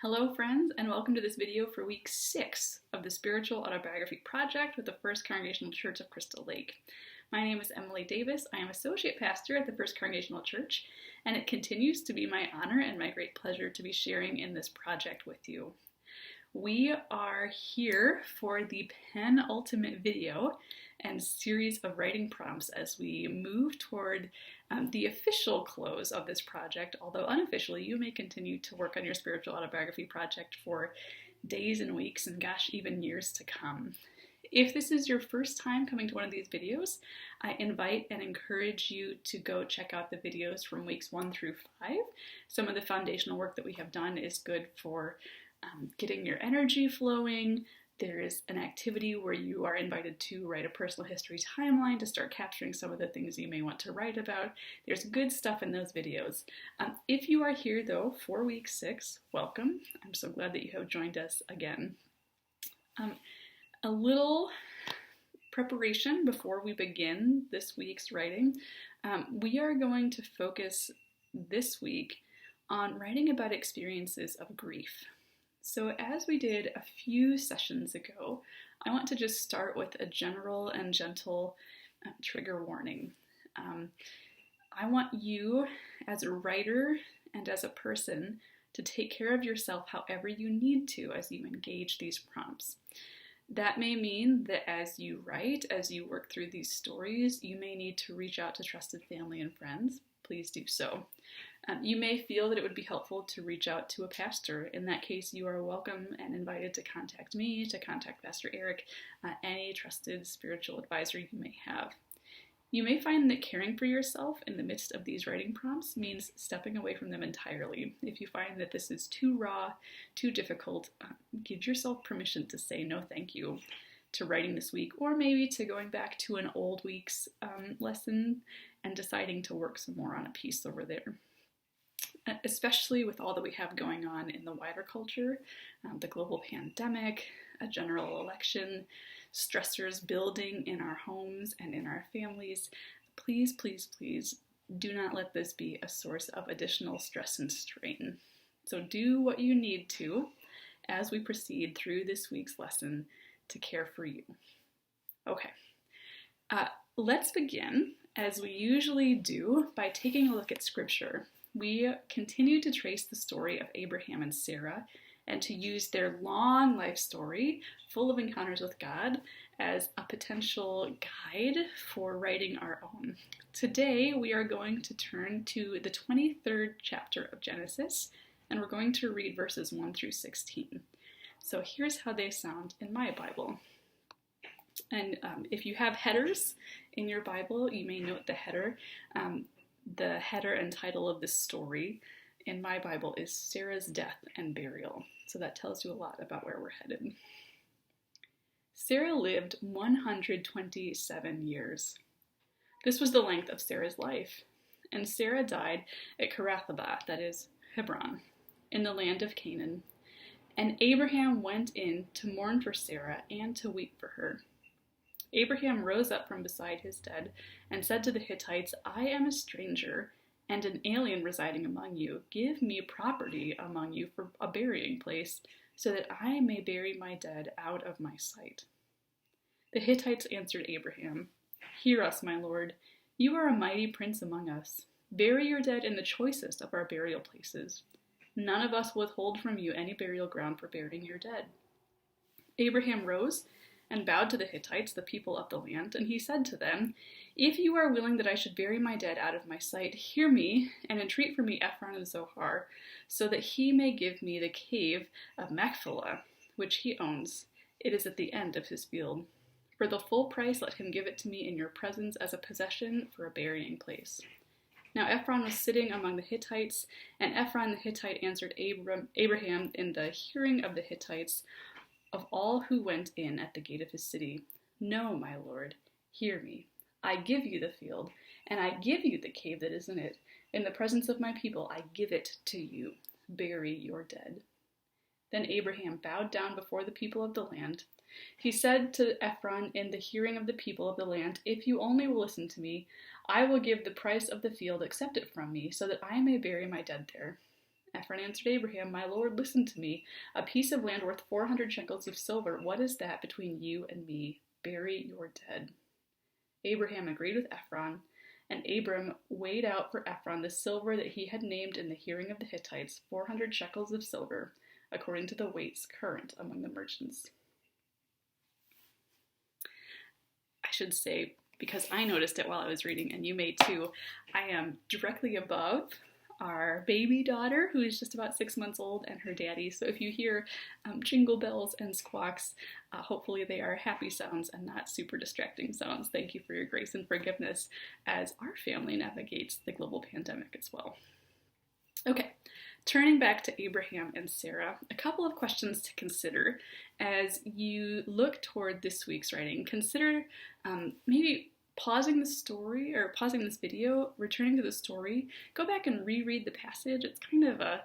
Hello friends, and welcome to this video for week 6 of the Spiritual Autobiography Project with the First Congregational Church of Crystal Lake. My name is Emily Davis. I am Associate Pastor at the First Congregational Church, and it continues to be my honor and my great pleasure to be sharing in this project with you. We are here for the penultimate video and series of writing prompts as we move toward the official close of this project, although unofficially you may continue to work on your spiritual autobiography project for days and weeks and gosh, even years to come. If this is your first time coming to one of these videos, I invite and encourage you to go check out the videos from weeks 1 through 5. Some of the foundational work that we have done is good for getting your energy flowing. There is an activity where you are invited to write a personal history timeline to start capturing some of the things you may want to write about. There's good stuff in those videos. If you are here though for week 6, welcome. I'm so glad that you have joined us again. A little preparation before we begin this week's writing. We are going to focus this week on writing about experiences of grief. So as we did a few sessions ago, I want to just start with a general and gentle trigger warning. I want you as a writer and as a person to take care of yourself however you need to as you engage these prompts. That may mean that as you write, as you work through these stories, you may need to reach out to trusted family and friends. Please do so. You may feel that it would be helpful to reach out to a pastor. In that case, you are welcome and invited to contact me, to contact Pastor Eric, any trusted spiritual advisor you may have. You may find that caring for yourself in the midst of these writing prompts means stepping away from them entirely. If you find that this is too raw, too difficult, give yourself permission to say no thank you to writing this week, or maybe to going back to an old week's lesson and deciding to work some more on a piece over there. Especially with all that we have going on in the wider culture, the global pandemic, a general election, stressors building in our homes and in our families, please, please, please do not let this be a source of additional stress and strain. So do what you need to as we proceed through this week's lesson to care for you. Okay, let's begin, as we usually do, by taking a look at Scripture. We continue to trace the story of Abraham and Sarah and to use their long life story, full of encounters with God, as a potential guide for writing our own. Today, we are going to turn to the 23rd chapter of Genesis, and we're going to read verses 1 through 16. So here's how they sound in my Bible. And if you have headers in your Bible, you may note the header. The header and title of this story in my Bible is Sarah's Death and Burial. So that tells you a lot about where we're headed. Sarah lived 127 years. This was the length of Sarah's life. And Sarah died at Kiriathabath, that is Hebron, in the land of Canaan. And Abraham went in to mourn for Sarah and to weep for her. Abraham rose up from beside his dead and said to the Hittites, I am a stranger and an alien residing among you. Give me property among you for a burying place, so that I may bury my dead out of my sight. The Hittites answered Abraham, Hear us, my lord. You are a mighty prince among us. Bury your dead in the choicest of our burial places. None of us will withhold from you any burial ground for burying your dead. Abraham rose and bowed to the Hittites, the people of the land, and he said to them, If you are willing that I should bury my dead out of my sight, hear me, and entreat for me Ephron and Zohar, so that he may give me the cave of Machpelah, which he owns. It is at the end of his field. For the full price let him give it to me in your presence as a possession for a burying place. Now Ephron was sitting among the Hittites, and Ephron the Hittite answered Abraham in the hearing of the Hittites, of all who went in at the gate of his city, No, my lord, hear me. I give you the field, and I give you the cave that is in it. In the presence of my people, I give it to you. Bury your dead. Then Abraham bowed down before the people of the land. He said to Ephron in the hearing of the people of the land, If you only will listen to me, I will give the price of the field, accept it from me, so that I may bury my dead there. Ephron answered Abraham, My Lord, listen to me. A piece of land worth 400 shekels of silver. What is that between you and me? Bury your dead. Abraham agreed with Ephron, and Abram weighed out for Ephron the silver that he had named in the hearing of the Hittites, 400 shekels of silver, according to the weights current among the merchants. I should say, because I noticed it while I was reading, and you may too, I am directly above our baby daughter, who is just about 6 months old, and her daddy. So if you hear jingle bells and squawks, hopefully they are happy sounds and not super distracting sounds. Thank you for your grace and forgiveness as our family navigates the global pandemic as well. Okay, turning back to Abraham and Sarah, a couple of questions to consider as you look toward this week's writing. Consider maybe pausing the story or pausing this video, returning to the story, go back and reread the passage. It's kind of a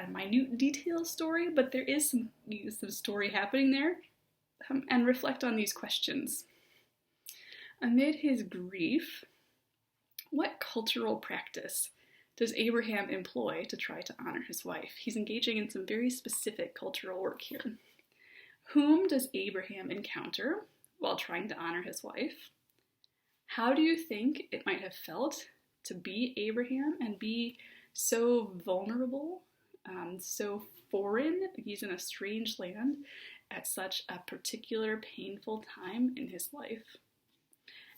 minute detail story, but there is some story happening there, and reflect on these questions. Amid his grief, what cultural practice does Abraham employ to try to honor his wife? He's engaging in some very specific cultural work here. Whom does Abraham encounter while trying to honor his wife? How do you think it might have felt to be Abraham and be so vulnerable, so foreign? He's in a strange land at such a particular painful time in his life.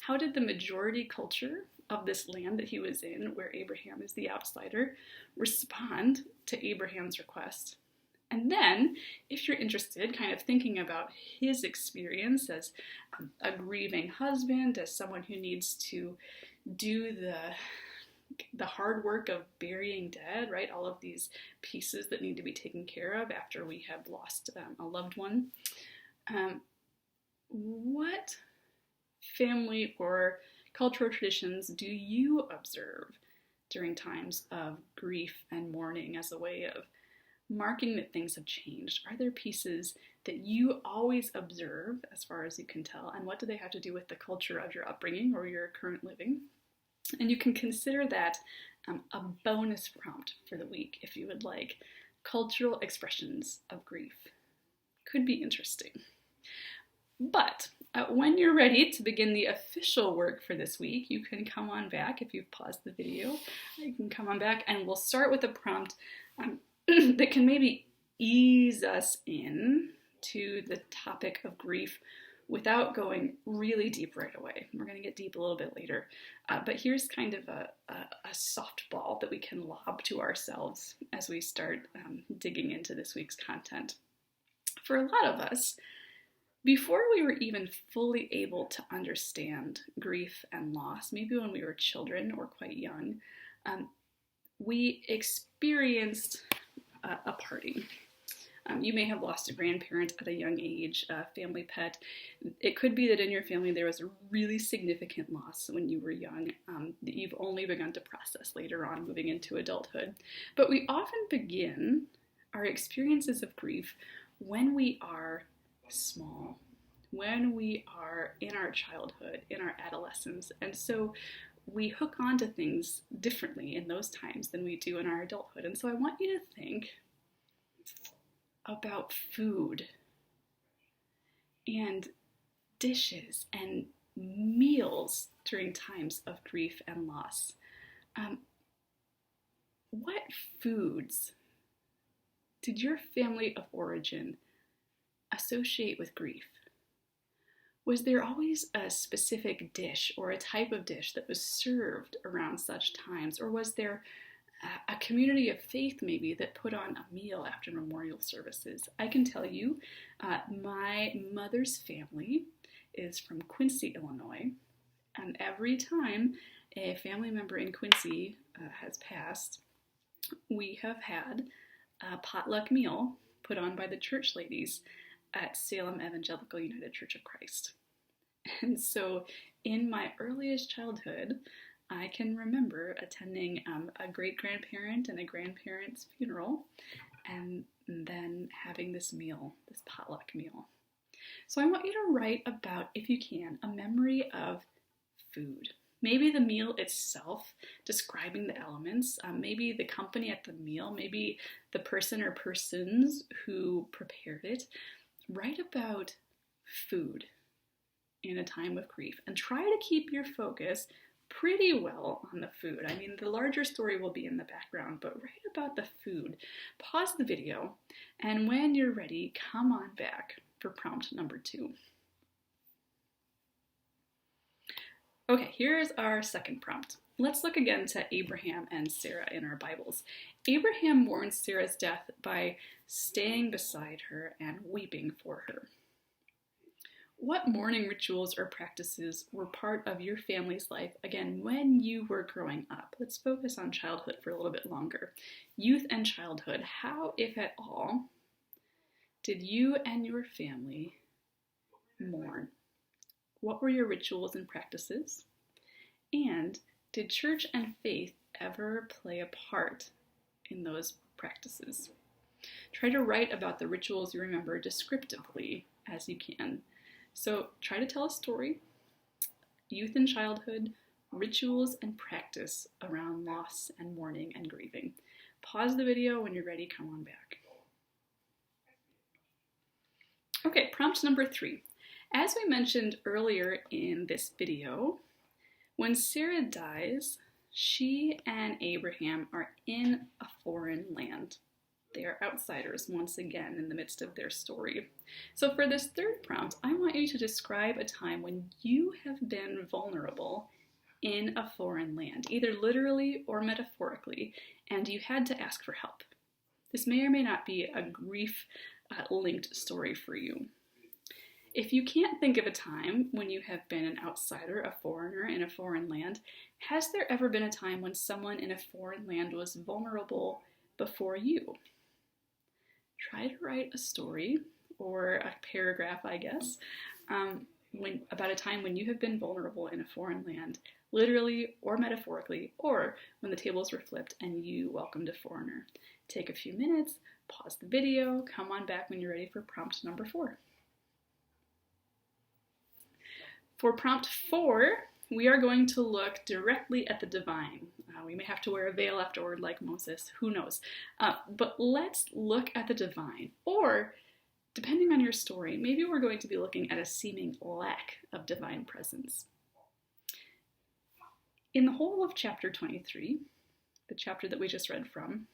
How did the majority culture of this land that he was in, where Abraham is the outsider, respond to Abraham's request? And then, if you're interested, kind of thinking about his experience as a grieving husband, as someone who needs to do the hard work of burying dead, right? All of these pieces that need to be taken care of after we have lost a loved one. What family or cultural traditions do you observe during times of grief and mourning as a way of marking that things have changed? Are there pieces that you always observe as far as you can tell, and what do they have to do with the culture of your upbringing or your current living? And you can consider that a bonus prompt for the week if you would like. Cultural expressions of grief could be interesting. But when you're ready to begin the official work for this week, you can come on back. If you've paused the video, you can come on back, and we'll start with a prompt that can maybe ease us in to the topic of grief without going really deep right away. We're going to get deep a little bit later. But here's kind of a softball that we can lob to ourselves as we start digging into this week's content. For a lot of us, before we were even fully able to understand grief and loss, maybe when we were children or quite young, we experienced a parting. You may have lost a grandparent at a young age, a family pet. It could be that in your family there was a really significant loss when you were young that you've only begun to process later on, moving into adulthood. But we often begin our experiences of grief when we are small, when we are in our childhood, in our adolescence. And so we hook on to things differently in those times than we do in our adulthood. And so I want you to think about food and dishes and meals during times of grief and loss. What foods did your family of origin associate with grief? Was there always a specific dish or a type of dish that was served around such times? Or was there a community of faith maybe that put on a meal after memorial services? I can tell you, my mother's family is from Quincy, Illinois, and every time a family member in Quincy has passed, we have had a potluck meal put on by the church ladies at Salem Evangelical United Church of Christ. And so in my earliest childhood, I can remember attending a great-grandparent and a grandparent's funeral, and then having this meal, this potluck meal. So I want you to write about, if you can, a memory of food. Maybe the meal itself, describing the elements, maybe the company at the meal, maybe the person or persons who prepared it. Write about food in a time of grief and try to keep your focus pretty well on the food. I mean, the larger story will be in the background, but write about the food. Pause the video, and when you're ready, come on back for prompt number 2. Okay, here's our second prompt. Let's look again to Abraham and Sarah in our Bibles. Abraham mourns Sarah's death by staying beside her and weeping for her. What mourning rituals or practices were part of your family's life, again, when you were growing up? Let's focus on childhood for a little bit longer. Youth and childhood, how, if at all, did you and your family mourn? What were your rituals and practices? And did church and faith ever play a part in those practices? Try to write about the rituals you remember descriptively as you can. So try to tell a story, youth and childhood, rituals and practice around loss and mourning and grieving. Pause the video when you're ready, come on back. Okay, prompt number 3. As we mentioned earlier in this video, when Sarah dies, she and Abraham are in a foreign land. They are outsiders once again in the midst of their story. So for this third prompt, I want you to describe a time when you have been vulnerable in a foreign land, either literally or metaphorically, and you had to ask for help. This may or may not be a grief-linked story for you. If you can't think of a time when you have been an outsider, a foreigner in a foreign land, has there ever been a time when someone in a foreign land was vulnerable before you? Try to write a story, or a paragraph, I guess, about a time when you have been vulnerable in a foreign land, literally or metaphorically, or when the tables were flipped and you welcomed a foreigner. Take a few minutes, pause the video, come on back when you're ready for prompt number 4. For prompt 4, we are going to look directly at the divine. We may have to wear a veil afterward like Moses, who knows. But let's look at the divine. Or, depending on your story, maybe we're going to be looking at a seeming lack of divine presence. In the whole of chapter 23, the chapter that we just read from,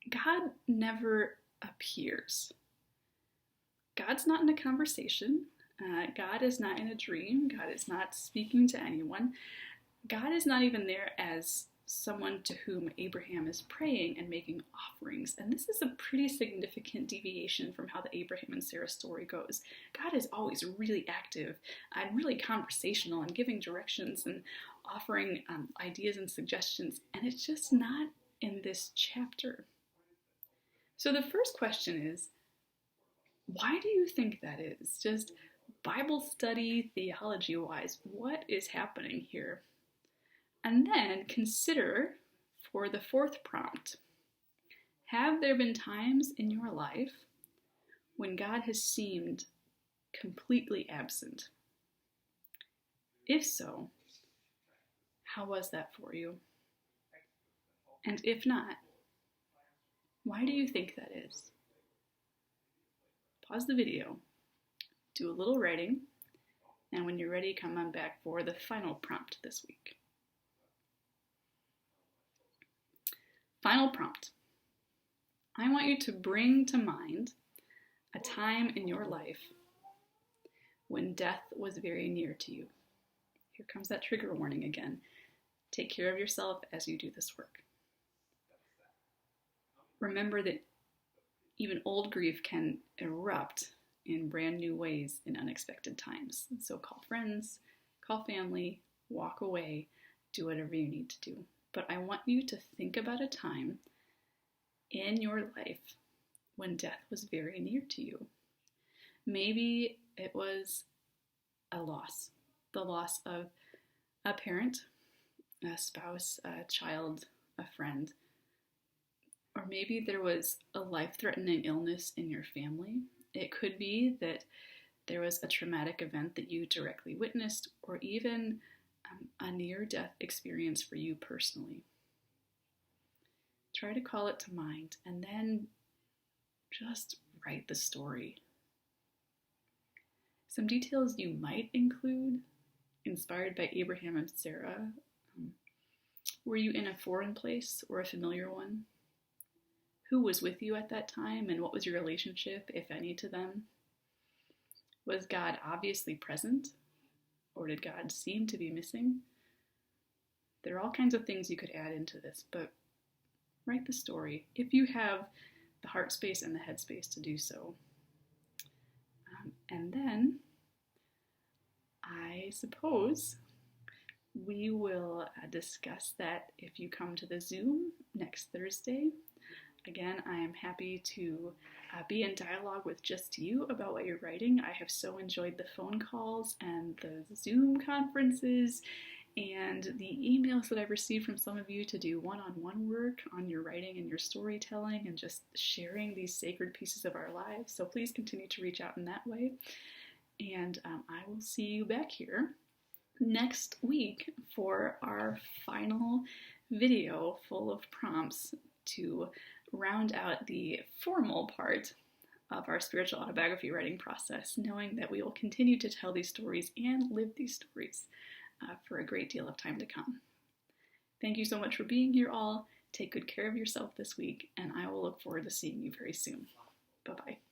God never appears. God's not in a conversation. God is not in a dream. God is not speaking to anyone. God is not even there as someone to whom Abraham is praying and making offerings. And this is a pretty significant deviation from how the Abraham and Sarah story goes. God is always really active and really conversational and giving directions and offering ideas and suggestions. And it's just not in this chapter. So the first question is, why do you think that is? Just Bible study, theology-wise, what is happening here? And then consider, for the 4th prompt, have there been times in your life when God has seemed completely absent? If so, how was that for you? And if not, why do you think that is? Pause the video, do a little writing, and when you're ready, come on back for the final prompt this week. Final prompt. I want you to bring to mind a time in your life when death was very near to you. Here comes that trigger warning again. Take care of yourself as you do this work. Remember that even old grief can erupt in brand new ways in unexpected times. So call friends, call family, walk away, do whatever you need to do. But I want you to think about a time in your life when death was very near to you. Maybe it was a loss, the loss of a parent, a spouse, a child, a friend. Or maybe there was a life-threatening illness in your family. It could be that there was a traumatic event that you directly witnessed, or even a near-death experience for you personally. Try to call it to mind and then just write the story. Some details you might include, inspired by Abraham and Sarah. Were you in a foreign place or a familiar one? Who was with you at that time and what was your relationship, if any, to them? Was God obviously present, or did God seem to be missing? There are all kinds of things you could add into this, but write the story if you have the heart space and the head space to do so. And then, I suppose, we will discuss that if you come to the Zoom next Thursday. Again, I am happy to be in dialogue with just you about what you're writing. I have so enjoyed the phone calls and the Zoom conferences and the emails that I've received from some of you to do one-on-one work on your writing and your storytelling and just sharing these sacred pieces of our lives. So please continue to reach out in that way. And I will see you back here next week for our final video full of prompts to round out the formal part of our spiritual autobiography writing process, knowing that we will continue to tell these stories and live these stories for a great deal of time to come. Thank you so much for being here all. Take good care of yourself this week, and I will look forward to seeing you very soon. Bye-bye.